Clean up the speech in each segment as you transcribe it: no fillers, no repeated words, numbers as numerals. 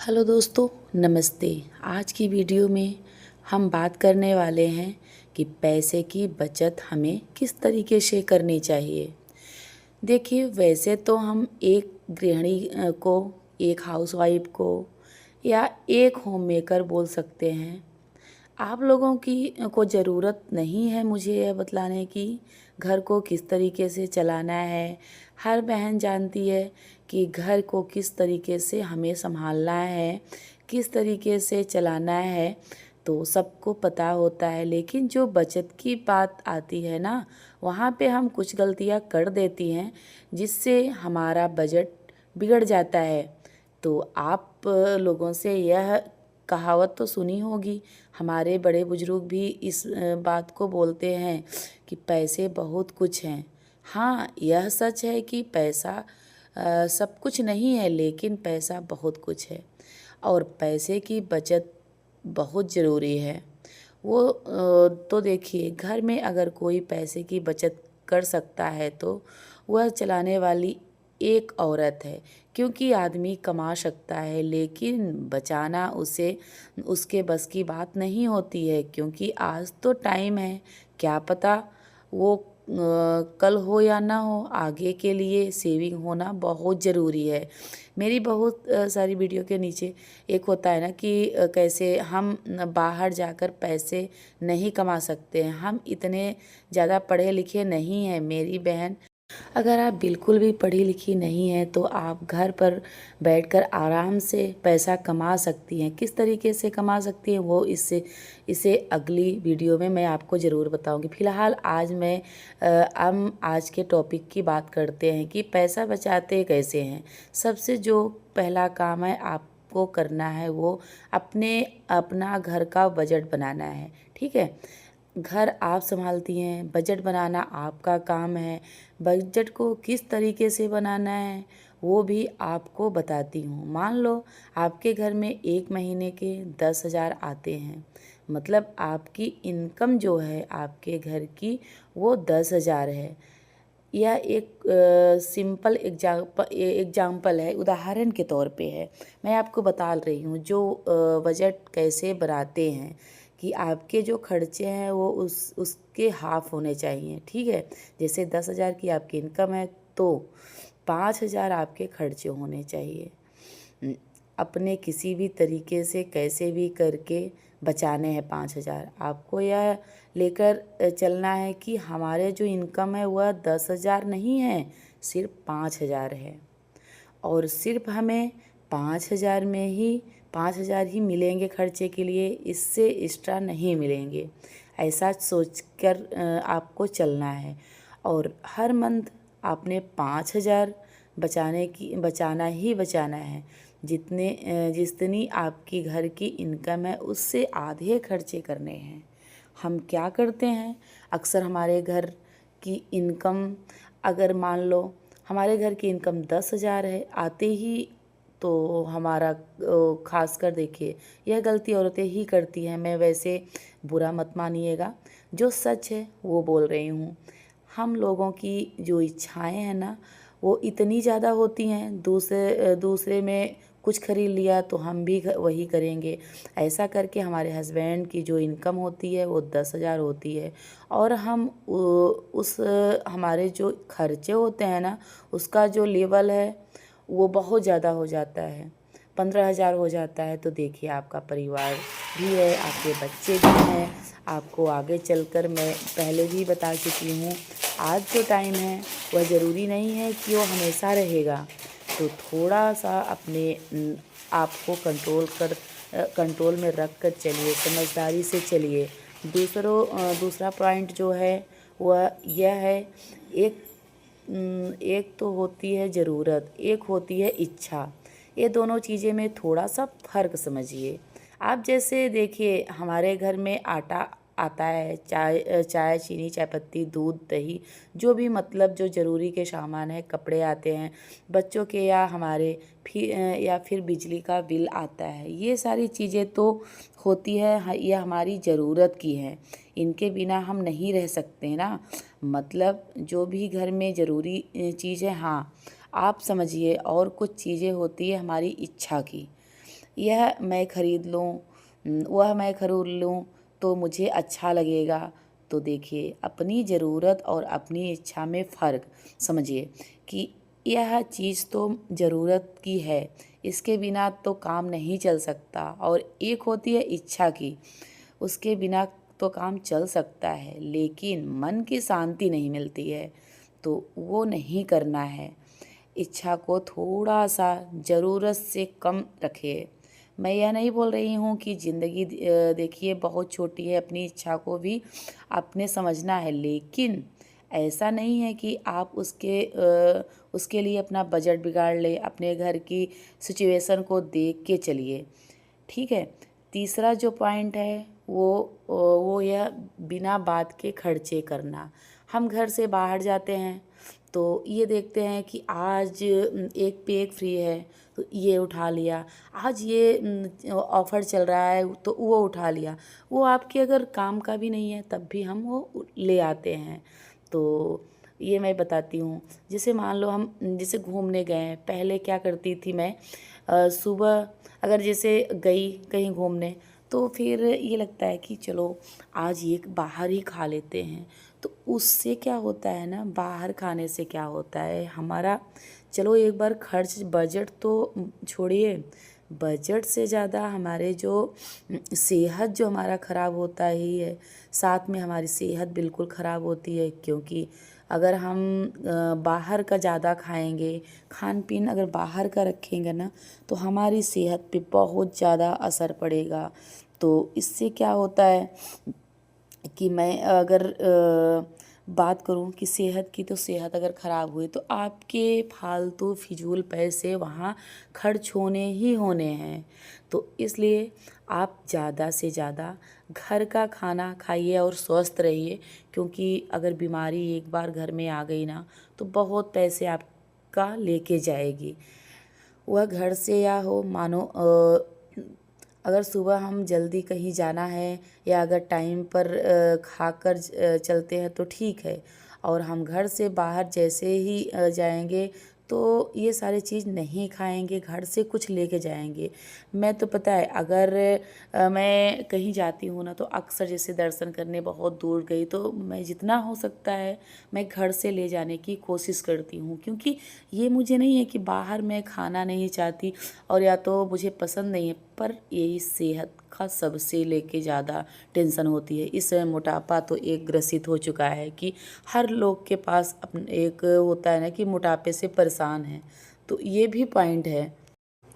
Hello दोस्तों, नमस्ते। आज की वीडियो में हम बात करने वाले हैं कि पैसे की बचत हमें किस तरीके से करनी चाहिए। देखिए, वैसे तो हम एक गृहिणी को, एक हाउसवाइफ को या एक होममेकर बोल सकते हैं। आप लोगों की को ज़रूरत नहीं है मुझे यह बतलाने की घर को किस तरीके से चलाना है। हर बहन जानती है कि घर को किस तरीके से हमें संभालना है, किस तरीके से चलाना है, तो सबको पता होता है। लेकिन जो बचत की बात आती है ना, वहाँ पे हम कुछ गलतियाँ कर देती हैं जिससे हमारा बजट बिगड़ जाता है। तो आप लोगों से यह कहावत तो सुनी होगी, हमारे बड़े बुजुर्ग भी इस बात को बोलते हैं कि पैसे बहुत कुछ हैं। हाँ, यह सच है कि पैसा सब कुछ नहीं है, लेकिन पैसा बहुत कुछ है और पैसे की बचत बहुत ज़रूरी है। वो तो देखिए, घर में अगर कोई पैसे की बचत कर सकता है तो वह चलाने वाली एक औरत है, क्योंकि आदमी कमा सकता है लेकिन बचाना उसे उसके बस की बात नहीं होती है, क्योंकि आज तो टाइम है, क्या पता वो कल हो या ना हो। आगे के लिए सेविंग होना बहुत ज़रूरी है। मेरी बहुत सारी वीडियो के नीचे एक होता है ना कि कैसे हम बाहर जाकर पैसे नहीं कमा सकते हैं, हम इतने ज़्यादा पढ़े लिखे नहीं हैं। मेरी बहन, अगर आप बिल्कुल भी पढ़ी लिखी नहीं हैं तो आप घर पर बैठकर आराम से पैसा कमा सकती हैं। किस तरीके से कमा सकती हैं वो इसे अगली वीडियो में मैं आपको ज़रूर बताऊंगी। फ़िलहाल हम आज के टॉपिक की बात करते हैं कि पैसा बचाते कैसे हैं। सबसे जो पहला काम है आपको करना है वो अपना घर का बजट बनाना है। ठीक है, घर आप संभालती हैं, बजट बनाना आपका काम है। बजट को किस तरीके से बनाना है वो भी आपको बताती हूँ। मान लो आपके घर में एक महीने के 10,000 आते हैं, मतलब आपकी इनकम जो है आपके घर की वो 10,000 है। यह एक सिंपल एग्जाम्पल है, उदाहरण के तौर पे है। मैं आपको बता रही हूँ जो बजट कैसे बनाते हैं कि आपके जो खर्चे हैं वो उसके हाफ होने चाहिए। ठीक है, जैसे 10,000 की आपकी इनकम है तो 5,000 आपके खर्चे होने चाहिए। न- अपने किसी भी तरीके से कैसे भी करके बचाने हैं 5,000। आपको यह लेकर चलना है कि हमारे जो इनकम है वह 10,000 नहीं है, सिर्फ 5,000 है और सिर्फ हमें 5,000 ही मिलेंगे खर्चे के लिए, इससे एक्स्ट्रा नहीं मिलेंगे। ऐसा सोचकर आपको चलना है और हर मंथ आपने 5,000 बचाना है। जितनी आपकी घर की इनकम है उससे आधे खर्चे करने हैं। हम क्या करते हैं, अक्सर हमारे घर की इनकम, अगर मान लो हमारे घर की इनकम 10,000 है, आते ही तो हमारा खासकर देखिए, यह गलती औरतें ही करती हैं। मैं वैसे बुरा मत मानिएगा, जो सच है वो बोल रही हूँ। हम लोगों की जो इच्छाएं हैं ना वो इतनी ज़्यादा होती हैं, दूसरे में कुछ खरीद लिया तो हम भी वही करेंगे। ऐसा करके हमारे हस्बैंड की जो इनकम होती है वो 10,000 होती है और हम उस हमारे जो खर्चे होते हैं ना उसका जो लेवल है वो बहुत ज़्यादा हो जाता है, 15,000 हो जाता है। तो देखिए, आपका परिवार भी है, आपके बच्चे भी हैं। आपको आगे चलकर, मैं पहले भी बता चुकी हूँ, आज जो टाइम है वह ज़रूरी नहीं है कि वो हमेशा रहेगा। तो थोड़ा सा अपने आप को कंट्रोल में रख कर चलिए, समझदारी से चलिए। दूसरा पॉइंट जो है वह यह है, एक एक तो होती है ज़रूरत, एक होती है इच्छा। ये दोनों चीज़ें में थोड़ा सा फ़र्क समझिए। आप जैसे देखिए, हमारे घर में आटा आता है, चाय चीनी चायपत्ती दूध दही, जो भी मतलब जो ज़रूरी के सामान है, कपड़े आते हैं बच्चों के, या हमारे या फिर बिजली का बिल आता है। ये सारी चीज़ें तो होती है, ये हमारी ज़रूरत की है, इनके बिना हम नहीं रह सकते ना। मतलब जो भी घर में ज़रूरी चीज़ है, हाँ आप समझिए। और कुछ चीज़ें होती है हमारी इच्छा की, यह मैं खरीद लूँ, वह मैं खरीद लूँ तो मुझे अच्छा लगेगा। तो देखिए, अपनी ज़रूरत और अपनी इच्छा में फ़र्क समझिए कि यह चीज़ तो ज़रूरत की है, इसके बिना तो काम नहीं चल सकता, और एक होती है इच्छा की, उसके बिना तो काम चल सकता है लेकिन मन की शांति नहीं मिलती है, तो वो नहीं करना है। इच्छा को थोड़ा-सा ज़रूरत से कम रखिए। मैं यह नहीं बोल रही हूँ कि ज़िंदगी देखिए बहुत छोटी है, अपनी इच्छा को भी आपने समझना है, लेकिन ऐसा नहीं है कि आप उसके लिए अपना बजट बिगाड़ लें, अपने घर की सिचुएशन को देख के चलिए, ठीक है? तीसरा जो पॉइंट है वो यह बिना बात के खर्चे करना। हम घर से बाहर जाते हैं तो ये देखते हैं कि आज एक पे एक फ्री है तो ये उठा लिया, आज ये ऑफ़र चल रहा है तो वो उठा लिया। वो आपके अगर काम का भी नहीं है तब भी हम वो ले आते हैं। तो ये मैं बताती हूँ, जैसे मान लो हम जैसे घूमने गए हैं, पहले क्या करती थी मैं, सुबह अगर जैसे गई कहीं घूमने तो फिर ये लगता है कि चलो आज ये बाहर ही खा लेते हैं। तो उससे क्या होता है ना, बाहर खाने से क्या होता है हमारा, चलो एक बार खर्च बजट तो छोड़िए, बजट से ज़्यादा हमारे जो सेहत जो हमारा ख़राब होता ही है, साथ में हमारी सेहत बिल्कुल ख़राब होती है, क्योंकि अगर हम बाहर का ज़्यादा खाएंगे, खान पीन अगर बाहर का रखेंगे ना तो हमारी सेहत पे बहुत ज़्यादा असर पड़ेगा। तो इससे क्या होता है कि मैं अगर बात करूं कि सेहत की, तो सेहत अगर ख़राब हुई तो आपके फालतू फिजूल पैसे वहाँ खर्च होने ही होने हैं। तो इसलिए आप ज़्यादा से ज़्यादा घर का खाना खाइए और स्वस्थ रहिए, क्योंकि अगर बीमारी एक बार घर में आ गई ना तो बहुत पैसे आपका लेके जाएगी। वह घर से या हो, मानो अगर सुबह हम जल्दी कहीं जाना है या अगर टाइम पर खाकर चलते हैं तो ठीक है, और हम घर से बाहर जैसे ही जाएंगे तो ये सारी चीज़ नहीं खाएंगे, घर से कुछ लेके जाएंगे। मैं तो पता है अगर मैं कहीं जाती हूँ ना तो अक्सर जैसे दर्शन करने बहुत दूर गई तो मैं जितना हो सकता है मैं घर से ले जाने की कोशिश करती हूँ, क्योंकि ये मुझे नहीं है कि बाहर मैं खाना नहीं चाहती और या तो मुझे पसंद नहीं है, पर यही सेहत का सबसे लेके ज़्यादा टेंशन होती है। इस समय मोटापा तो एक ग्रसित हो चुका है कि हर लोग के पास अपने एक होता है ना कि मोटापे से परेशान है, तो ये भी पॉइंट है।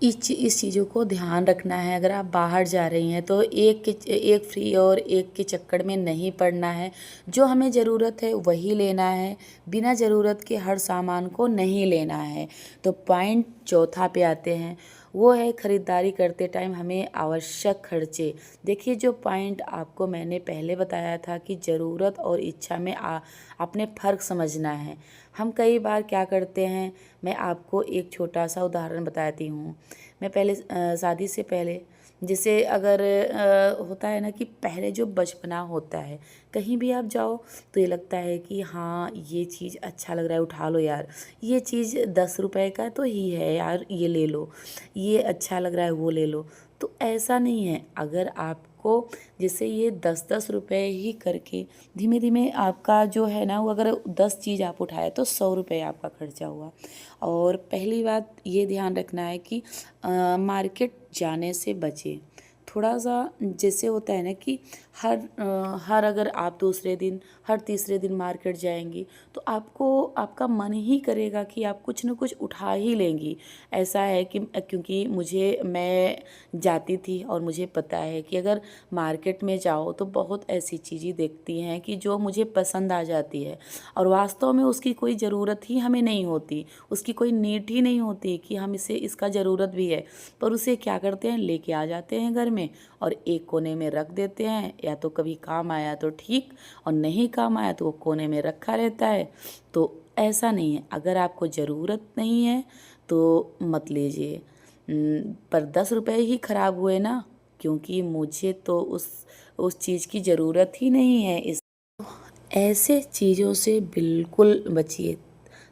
इस चीज़ों को ध्यान रखना है। अगर आप बाहर जा रही हैं तो एक फ्री और एक के चक्कर में नहीं पड़ना है। जो हमें ज़रूरत है वही लेना है, बिना ज़रूरत के हर सामान को नहीं लेना है। तो पॉइंट चौथा पे आते हैं, वो है ख़रीदारी करते टाइम हमें आवश्यक खर्चे। देखिए, जो पॉइंट आपको मैंने पहले बताया था कि ज़रूरत और इच्छा में अपने फ़र्क समझना है। हम कई बार क्या करते हैं, मैं आपको एक छोटा सा उदाहरण बताती हूँ। मैं पहले शादी से पहले जैसे अगर होता है ना कि पहले जो बचपना होता है, कहीं भी आप जाओ तो ये लगता है कि हाँ ये चीज़ अच्छा लग रहा है, उठा लो यार, ये चीज़ 10 रुपए का तो ही है यार, ये ले लो, ये अच्छा लग रहा है वो ले लो। तो ऐसा नहीं है, अगर आपको जैसे ये 10-10 रुपए ही करके धीमे धीमे आपका जो है ना, वो अगर 10 चीज़ आप उठाए तो 100 रुपए आपका खर्चा हुआ। और पहली बात ये ध्यान रखना है कि मार्केट जाने से बचे। थोड़ा सा जैसे होता है ना कि हर अगर आप दूसरे दिन, हर तीसरे दिन मार्केट जाएंगी तो आपको आपका मन ही करेगा कि आप कुछ न कुछ उठा ही लेंगी। ऐसा है कि क्योंकि मैं जाती थी और मुझे पता है कि अगर मार्केट में जाओ तो बहुत ऐसी चीज़ें देखती हैं कि जो मुझे पसंद आ जाती है, और वास्तव में उसकी कोई ज़रूरत ही हमें नहीं होती, उसकी कोई नीड ही नहीं होती कि हम इसका ज़रूरत भी है, पर उसे क्या करते हैं, लेके आ जाते हैं घर में और एक कोने में रख देते हैं। या तो कभी काम आया तो ठीक, और नहीं काम आया तो वो कोने में रखा रहता है। तो ऐसा नहीं है, अगर आपको ज़रूरत नहीं है तो मत लीजिए। पर 10 रुपए ही खराब हुए ना, क्योंकि मुझे तो उस चीज़ की ज़रूरत ही नहीं है। ऐसे चीज़ों से बिल्कुल बचिए।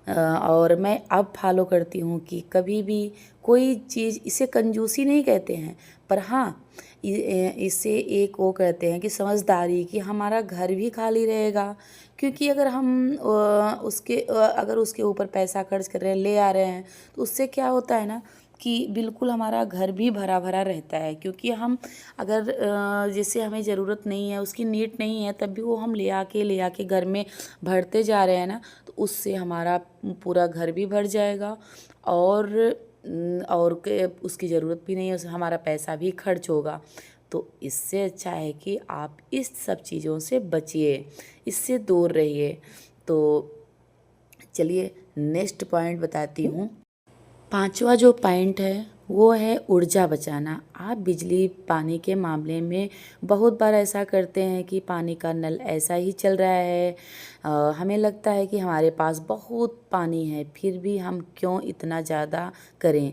और मैं अब फॉलो करती हूँ कि कभी भी कोई चीज़, इसे कंजूसी नहीं कहते हैं, पर हाँ इसे एक वो कहते हैं कि समझदारी, कि हमारा घर भी खाली रहेगा। क्योंकि अगर हम अगर उसके ऊपर पैसा खर्च कर रहे हैं, ले आ रहे हैं, तो उससे क्या होता है ना कि बिल्कुल हमारा घर भी भरा भरा रहता है। क्योंकि हम अगर जैसे हमें ज़रूरत नहीं है, उसकी नीड नहीं है, तब भी वो हम ले आके घर में भरते जा रहे हैं ना, तो उससे हमारा पूरा घर भी भर जाएगा और उसकी ज़रूरत भी नहीं है, उससे हमारा पैसा भी खर्च होगा। तो इससे अच्छा है कि आप इस सब चीज़ों से बचिए, इससे दूर रहिए। तो चलिए नेक्स्ट पॉइंट बताती हूँ। पांचवा जो पॉइंट है वो है ऊर्जा बचाना। आप बिजली पानी के मामले में बहुत बार ऐसा करते हैं कि पानी का नल ऐसा ही चल रहा है, हमें लगता है कि हमारे पास बहुत पानी है, फिर भी हम क्यों इतना ज़्यादा करें,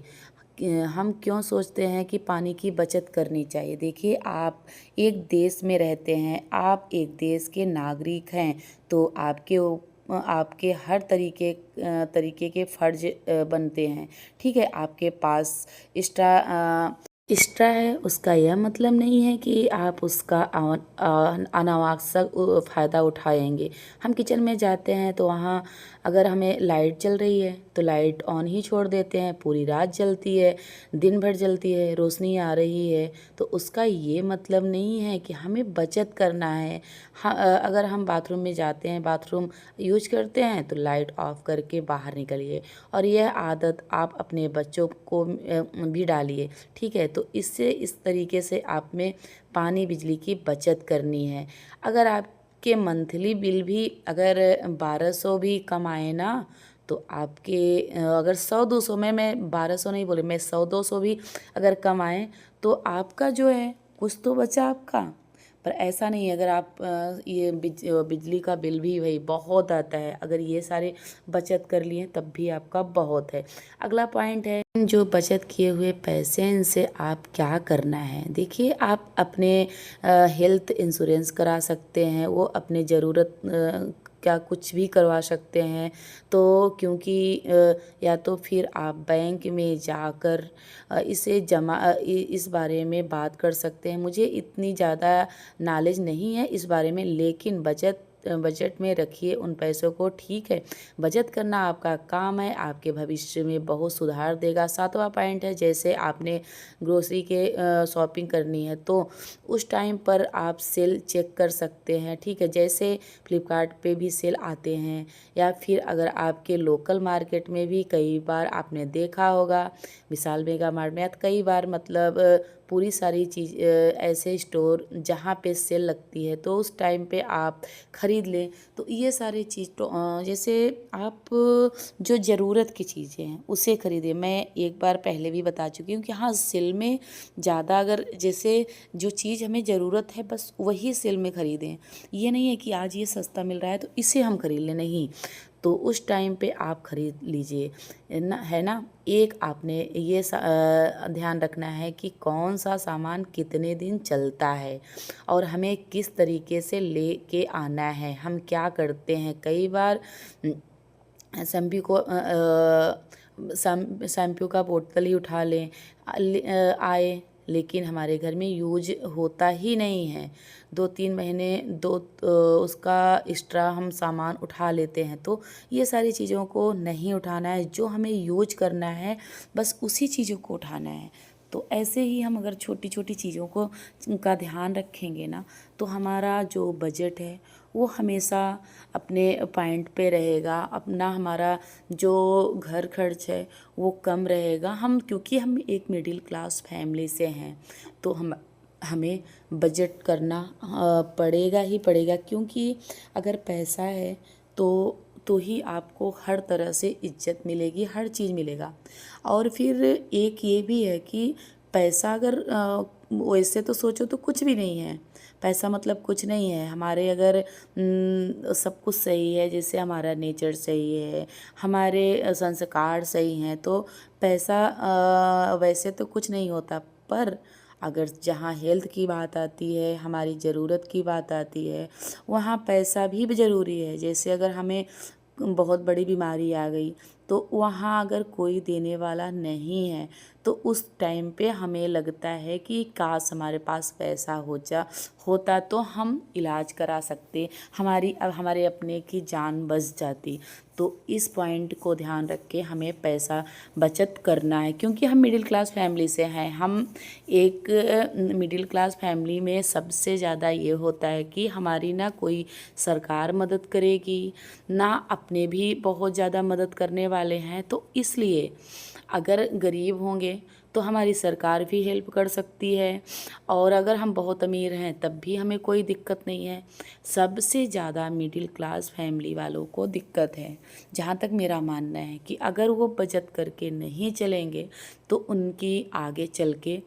हम क्यों सोचते हैं कि पानी की बचत करनी चाहिए। देखिए, आप एक देश में रहते हैं, आप एक देश के नागरिक हैं, तो आपके हर तरीके के फ़र्ज बनते हैं। ठीक है, आपके पास एक्स्ट्रा है, उसका यह मतलब नहीं है कि आप उसका अनावश्यक फ़ायदा उठाएंगे। हम किचन में जाते हैं तो वहाँ अगर हमें लाइट चल रही है तो लाइट ऑन ही छोड़ देते हैं, पूरी रात जलती है, दिन भर जलती है, रोशनी आ रही है, तो उसका ये मतलब नहीं है कि हमें बचत करना है। अगर हम बाथरूम में जाते हैं, बाथरूम यूज करते हैं, तो लाइट ऑफ करके बाहर निकलिए, और यह आदत आप अपने बच्चों को भी डालिए। ठीक है, तो इससे इस तरीके से आप में पानी बिजली की बचत करनी है। अगर आपके मंथली बिल भी अगर 1200 भी कम आए ना, तो आपके अगर 100-200 में, मैं 1200 नहीं बोले, मैं 100-200 भी अगर कम आए, तो आपका जो है कुछ तो बचा आपका। पर ऐसा नहीं है, अगर आप ये बिजली का बिल भी वही बहुत आता है, अगर ये सारे बचत कर लिए तब भी आपका बहुत है। अगला पॉइंट है जो बचत किए हुए पैसे हैं, इनसे आप क्या करना है। देखिए, आप अपने हेल्थ इंश्योरेंस करा सकते हैं, वो अपने ज़रूरत क्या कुछ भी करवा सकते हैं। तो क्योंकि या तो फिर आप बैंक में जाकर इसे इस बारे में बात कर सकते हैं। मुझे इतनी ज़्यादा नॉलेज नहीं है इस बारे में, लेकिन बजट में रखिए उन पैसों को। ठीक है, बचत करना आपका काम है, आपके भविष्य में बहुत सुधार देगा। सातवां पॉइंट है, जैसे आपने ग्रोसरी के शॉपिंग करनी है, तो उस टाइम पर आप सेल चेक कर सकते हैं। ठीक है, जैसे फ्लिपकार्ट पे भी सेल आते हैं, या फिर अगर आपके लोकल मार्केट में भी कई बार आपने देखा होगा, विशाल मेगा मार्ट में, या कई बार मतलब पूरी सारी चीज़ ऐसे स्टोर जहाँ पे सेल लगती है, तो उस टाइम पे आप ख़रीद लें। तो ये सारी चीज़ तो जैसे आप जो ज़रूरत की चीज़ें हैं उसे ख़रीदें। मैं एक बार पहले भी बता चुकी हूँ कि हाँ, सेल में ज़्यादा, अगर जैसे जो चीज़ हमें ज़रूरत है बस वही सेल में ख़रीदें। ये नहीं है कि आज ये सस्ता मिल रहा है तो इसे हम ख़रीद लें, नहीं। तो उस टाइम पे आप ख़रीद लीजिए ना, है ना। एक आपने ये ध्यान रखना है कि कौन सा सामान कितने दिन चलता है और हमें किस तरीके से लेके आना है। हम क्या करते हैं, कई बार शैम्पू को शैम्पू का बोतल ही उठा लें, आए, लेकिन हमारे घर में यूज होता ही नहीं है। 2-3 महीने उसका एक्स्ट्रा हम सामान उठा लेते हैं। तो ये सारी चीज़ों को नहीं उठाना है, जो हमें यूज करना है बस उसी चीज़ों को उठाना है। तो ऐसे ही हम अगर छोटी छोटी चीज़ों का ध्यान रखेंगे ना, तो हमारा जो बजट है वो हमेशा अपने पॉइंट पे रहेगा। अपना हमारा जो घर खर्च है वो कम रहेगा। क्योंकि हम एक मिडिल क्लास फैमिली से हैं, तो हमें बजट करना पड़ेगा ही पड़ेगा। क्योंकि अगर पैसा है तो ही आपको हर तरह से इज्जत मिलेगी, हर चीज़ मिलेगा। और फिर एक ये भी है कि पैसा अगर वैसे तो सोचो तो कुछ भी नहीं है, पैसा मतलब कुछ नहीं है। हमारे अगर सब कुछ सही है, जैसे हमारा नेचर सही है, हमारे संस्कार सही हैं, तो पैसा वैसे तो कुछ नहीं होता। पर अगर जहाँ हेल्थ की बात आती है, हमारी ज़रूरत की बात आती है, वहाँ पैसा भी ज़रूरी है। जैसे अगर हमें बहुत बड़ी बीमारी आ गई तो वहाँ अगर कोई देने वाला नहीं है तो उस टाइम पे हमें लगता है कि काश हमारे पास पैसा होता तो हम इलाज करा सकते, हमारे अपने की जान बच जाती। तो इस पॉइंट को ध्यान रख के हमें पैसा बचत करना है, क्योंकि हम मिडिल क्लास फैमिली से हैं। हम एक मिडिल क्लास फैमिली में सबसे ज़्यादा ये होता है कि हमारी ना कोई सरकार मदद करेगी, ना अपने भी बहुत ज़्यादा मदद करने वाले हैं। तो इसलिए अगर गरीब होंगे तो हमारी सरकार भी हेल्प कर सकती है, और अगर हम बहुत अमीर हैं तब भी हमें कोई दिक्कत नहीं है। सबसे ज़्यादा मिडिल क्लास फैमिली वालों को दिक्कत है। जहाँ तक मेरा मानना है कि अगर वो बचत करके नहीं चलेंगे तो उनकी आगे चल के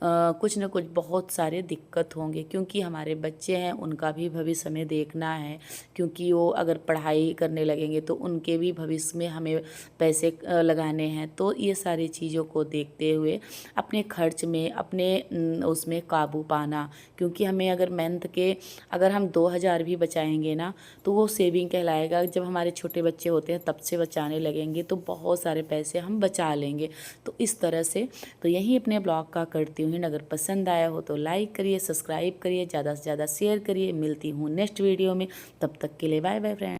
कुछ न कुछ बहुत सारे दिक्कत होंगे, क्योंकि हमारे बच्चे हैं, उनका भी भविष्य हमें देखना है। क्योंकि वो अगर पढ़ाई करने लगेंगे तो उनके भी भविष्य में हमें पैसे लगाने हैं। तो ये सारी चीज़ों को देखते हुए अपने खर्च में, अपने उसमें काबू पाना, क्योंकि हमें अगर मंथ के अगर हम 2000 भी बचाएंगे ना तो वो सेविंग कहलाएगा। जब हमारे छोटे बच्चे होते हैं तब से बचाने लगेंगे तो बहुत सारे पैसे हम बचा लेंगे। तो इस तरह से तो यही अपने ब्लॉग का करती हूँ। अगर पसंद आया हो तो लाइक करिए, सब्सक्राइब करिए, ज़्यादा से ज़्यादा शेयर करिए। मिलती हूँ नेक्स्ट वीडियो में, तब तक के लिए बाय बाय फ्रेंड।